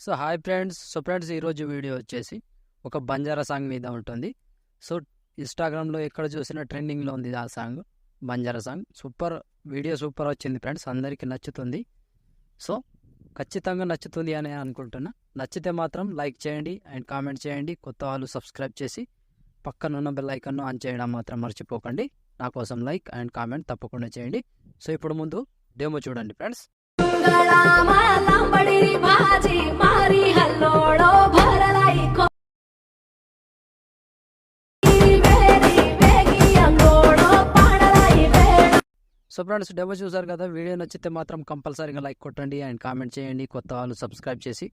So hi friends. ఈరోజు video వచ్చేసి ఒక బంజారా సాంగ్ మీద ఉంటుంది. సో ఇన్స్టాగ్రామ్లో ఎక్కడ చూసినా ట్రెండింగ్లో ఉంది ఆ song, Banjara song. Video super వచ్చింది ఫ్రెండ్స్, అందరికీ నచ్చుతుంది. సో ఖచ్చితంగా నచ్చుతుంది అని అనుకుంటున్నా. నచ్చితే మాత్రం లైక్ చేయండి అండ్ కామెంట్ చేయండి. కొత్త వాళ్ళు సబ్స్క్రైబ్ చేసి పక్కనున్న బెల్ ఐకాన్ను ఆన్ చేయడం మాత్రం మర్చిపోకండి. నా కోసం లైక్ అండ్ కామెంట్ తప్పకుండా చేయండి. సో ఇప్పుడు ముందు డెమో చూడండి ఫ్రెండ్స్. సో ఫ్రెండ్స్, డెమో చూసారు కదా. వీడియో నచ్చితే మాత్రం కంపల్సరీగా లైక్ కొట్టండి అండ్ కామెంట్ చేయండి. కొత్త వాళ్ళు సబ్స్క్రైబ్ చేసి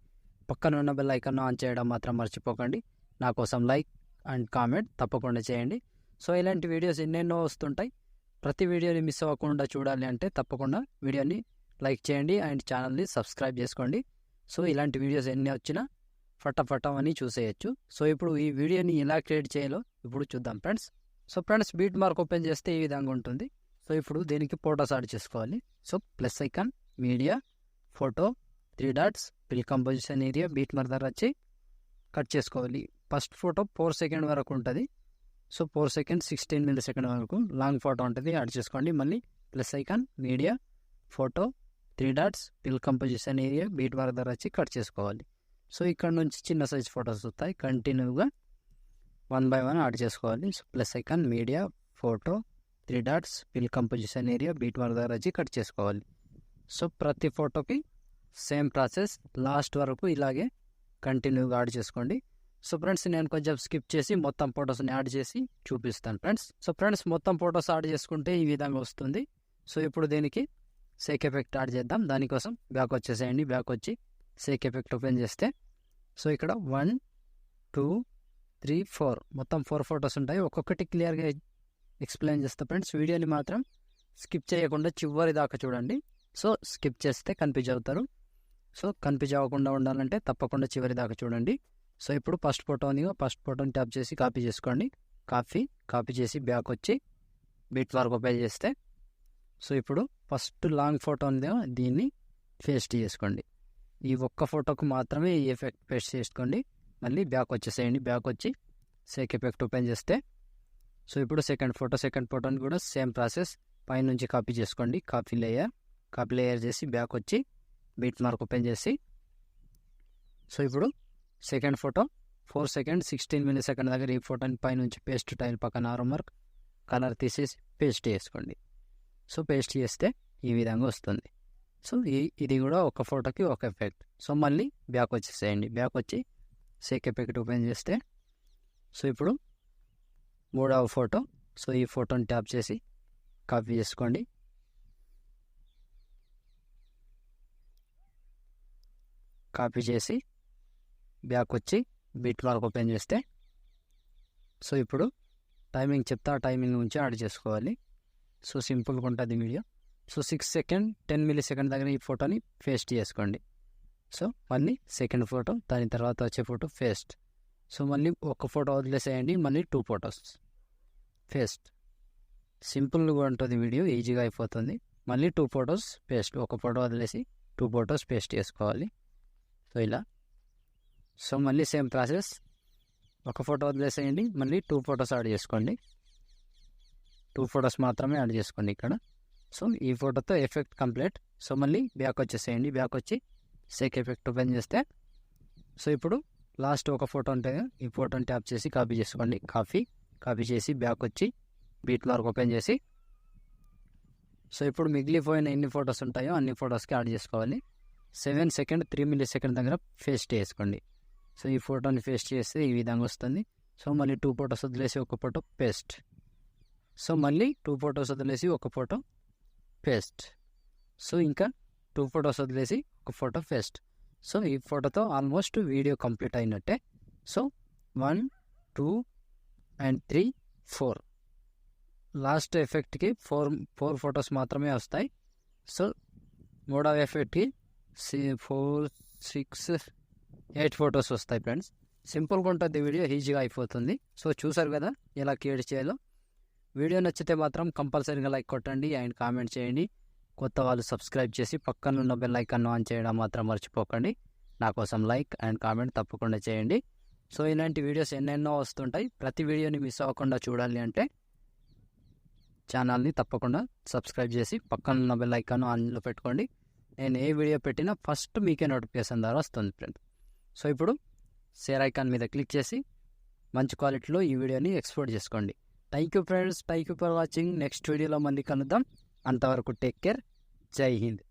పక్కన ఉన్న బెల్ ఐకాన్ ఆన్ చేయడం మాత్రం మర్చిపోకండి. నా కోసం లైక్ అండ్ కామెంట్ తప్పకుండా చేయండి. సో ఇలాంటి వీడియోస్ ఎన్నెన్నో వస్తుంటాయి. ప్రతి వీడియోని మిస్ అవ్వకుండా చూడాలి అంటే తప్పకుండా వీడియోని లైక్ చేయండి అండ్ ఛానల్ని సబ్స్క్రైబ్ చేసుకోండి. సో ఇలాంటి వీడియోస్ ఎన్ని వచ్చినా ఫటాఫటమని చూసేయచ్చు. సో ఇప్పుడు ఈ వీడియోని ఎలా క్రియేట్ చేయాలో ఇప్పుడు చూద్దాం friends. So friends, beat mark open చేస్తే ఈ విధంగా ఉంటుంది. సో ఇప్పుడు దీనికి ఫోటోస్ యాడ్ చేసుకోవాలి. So plus icon, media, photo, 3 dots, fill composition area, beat mark దగ్గర వచ్చి కట్ చేసుకోవాలి. ఫస్ట్ ఫోటో 4 సెకండ్ వరకు ఉంటుంది. సో 4 సెకండ్ 16 మిల్లీ సెకండ్ వరకు లాంగ్ ఫోటో ఉంటుంది, యాడ్ చేసుకోండి. మళ్ళీ plus icon, media, photo, 3 dots, fill composition area, beat mark దగ్గర వచ్చి కట్ చేసుకోవాలి. సో ఇక్కడ నుంచి చిన్న సైజ్ ఫోటోస్ వస్తాయి. కంటిన్యూగా 1 by 1 యాడ్ చేసుకోవాలి. So plus icon, media, photo, 3 dots, fill composition area, beat mark దగ్గర వచ్చి కట్ చేసుకోవాలి. సో ప్రతి ఫోటోకి సేమ్ ప్రాసెస్, లాస్ట్ వరకు ఇలాగే కంటిన్యూగా యాడ్ చేసుకోండి. సో ఫ్రెండ్స్, నేను కొంచెం స్కిప్ చేసి మొత్తం ఫొటోస్ని యాడ్ చేసి చూపిస్తాను ఫ్రెండ్స్. సో ఫ్రెండ్స్, మొత్తం ఫొటోస్ యాడ్ చేసుకుంటే ఈ విధంగా వస్తుంది. సో ఇప్పుడు దీనికి షేక్ ఎఫెక్ట్ యాడ్ చేద్దాం. దానికోసం బ్యాక్ వచ్చేసేయండి. బ్యాక్ వచ్చి షేక్ ఎఫెక్ట్ ఓపెన్ చేస్తే సో ఇక్కడ 1 2 3 4 మొత్తం 4 ఫొటోస్ ఉంటాయి. ఒక్కొక్కటి క్లియర్గా ఎక్స్ప్లెయిన్ చేస్తా ఫ్రెండ్స్. వీడియోని మాత్రం స్కిప్ చేయకుండా చివరి దాకా చూడండి. సో స్కిప్ చేస్తే కన్ఫ్యూజ్ అవుతారు. సో కన్ఫ్యూజ్ అవ్వకుండా ఉండాలంటే తప్పకుండా చివరి దాకా చూడండి. సో ఇప్పుడు ఫస్ట్ ఫోటోని ట్యాప్ చేసి కాపీ చేసుకోండి. కాపీ చేసి బ్యాక్ వచ్చి బీట్ మార్క్ ఓపెన్ చేస్తే సో ఇప్పుడు ఫస్ట్ లాంగ్ ఫోటో ఉంది, దీన్ని పేస్ట్ చేసుకోండి. ఈ ఒక్క ఫోటోకు మాత్రమే ఈ ఎఫెక్ట్ పేస్ట్ చేసుకోండి. మళ్ళీ బ్యాక్ వచ్చేసేయండి. బ్యాక్ వచ్చి షేక్ ఎఫెక్ట్ ఓపెన్ చేస్తే సో ఇప్పుడు సెకండ్ ఫోటోని కూడా సేమ్ ప్రాసెస్, పైనుంచి కాపీ చేసుకోండి. కాపీ లేయర్ చేసి బ్యాక్ వచ్చి బీట్ మార్క్ ఓపెన్ చేసి సో ఇప్పుడు second photo 4 second 16 milli second దగ్గర ఈ ఫోటోని పైనుంచి పేస్ట్ టైల్ పక్కన ఆరో మార్క్ కలర్ తీసేసి పేస్ట్ చేసుకోండి. సో పేస్ట్ చేస్తే ఈ విధంగా వస్తుంది. సో ఇది కూడా ఒక ఫోటోకి ఒక ఎఫెక్ట్. సో మళ్ళీ బ్యాక్ వచ్చేసేయండి. బ్యాక్ వచ్చి షేక్ ఎఫెక్ట్ ఓపెన్ చేస్తే సో ఇప్పుడు 3వ ఫోటో. సో ఈ ఫోటోని ట్యాప్ చేసి కాపీ చేసుకోండి. కాపీ చేసి బ్యాక్ వచ్చి బీట్ మార్క్ ఓపెన్ చేస్తే సో ఇప్పుడు టైమింగ్ చెప్తా, ఆ టైమింగ్ నుంచి యాడ్ చేసుకోవాలి. సో సింపుల్గా ఉంటుంది video. So 6 second 10 milli second దగ్గర ఈ ఫోటోని పేస్ట్ చేసుకోండి. సో మళ్ళీ సెకండ్ ఫోటో, దాని తర్వాత వచ్చే ఫోటో పేస్ట్. సో మళ్ళీ ఒక ఫోటో వదిలేసేయండి. మళ్ళీ 2 ఫొటోస్ పేస్ట్. సింపుల్గా ఉంటుంది వీడియో, ఈజీగా అయిపోతుంది. మళ్ళీ 2 ఫొటోస్ పేస్ట్. ఒక ఫోటో వదిలేసి 2 ఫొటోస్ పేస్ట్ చేసుకోవాలి. సో ఇలా. సో మళ్ళీ సేమ్ ప్రాసెస్, ఒక ఫోటో వదిలేసేయండి. మళ్ళీ 2 ఫొటోస్ యాడ్ చేసుకోండి. 2 ఫొటోస్ మాత్రమే యాడ్ చేసుకోండి ఇక్కడ. సో ఈ ఫోటోతో ఎఫెక్ట్ కంప్లీట్. సో మళ్ళీ బ్యాక్ వచ్చేసేయండి. బ్యాక్ వచ్చి షేక్ ఎఫెక్ట్ ఓపెన్ చేస్తే సో ఇప్పుడు లాస్ట్ ఒక ఫోటో ఉంటుంది, ఈ ఫోటోని ట్యాప్ చేసి కాపీ చేసుకోండి. కాపీ చేసి బ్యాక్ వచ్చి బీట్ మార్క్ ఓపెన్ చేసి సో ఇప్పుడు మిగిలిపోయిన ఎన్ని ఫొటోస్ ఉంటాయో అన్ని ఫొటోస్కి యాడ్ చేసుకోవాలి. 7 సెకండ్ 3 మిల్లీ సెకండ్ దగ్గర పేస్ట్ చేసుకోండి. సో ఈ ఫోటోని పేస్ట్ చేస్తే ఈ విధంగా వస్తుంది. సో మళ్ళీ 2 ఫొటోస్ వదిలేసి ఒక ఫోటో పేస్ట్. సో మళ్ళీ 2 ఫొటోస్ వదిలేసి ఒక ఫోటో పేస్ట్. సో ఇంకా 2 ఫొటోస్ వదిలేసి ఒక ఫోటో పేస్ట్. సో ఈ ఫోటోతో ఆల్మోస్ట్ వీడియో కంప్లీట్ అయినట్టే. సో 1 2 అండ్ 3 4 లాస్ట్ ఎఫెక్ట్కి 4 ఫొటోస్ మాత్రమే వస్తాయి. సో 3వ ఎఫెక్ట్కి 4 6 8 ఫొటోస్ వస్తాయి ఫ్రెండ్స్. సింపుల్గా ఉంటుంది వీడియో, ఈజీగా అయిపోతుంది. సో చూసారు కదా ఎలా క్రియేట్ చేయాలో. వీడియో నచ్చితే మాత్రం కంపల్సరీగా లైక్ కొట్టండి అండ్ కామెంట్ చేయండి. కొత్త వాళ్ళు సబ్స్క్రైబ్ చేసి పక్కనున్న బెల్ ఐకాన్ ఆన్ చేయడం మాత్రం మర్చిపోకండి. నా కోసం లైక్ అండ్ కామెంట్ తప్పకుండా చేయండి. సో ఇలాంటి వీడియోస్ ఎన్నెన్నో వస్తుంటాయి. ప్రతి వీడియోని మిస్ అవ్వకుండా చూడాలి అంటే ఛానల్ని తప్పకుండా సబ్స్క్రైబ్ చేసి పక్కన ఉన్న బెల్ ఐకాన్ ఆన్లో పెట్టుకోండి. నేను ఏ వీడియో పెట్టినా ఫస్ట్ మీకే నోటిఫికేషన్ ద్వారా వస్తుంది ఫ్రెండ్స్. సో ఇప్పుడు షేర్ ఐకాన్ మీద క్లిక్ చేసి మంచి క్వాలిటీలో ఈ వీడియోని ఎక్స్పోర్ట్ చేసుకోండి. Thank you friends, thank you for watching. Next వీడియోలో మళ్ళీ కలుద్దాం. అంతవరకు టేక్ కేర్. జై హింద్.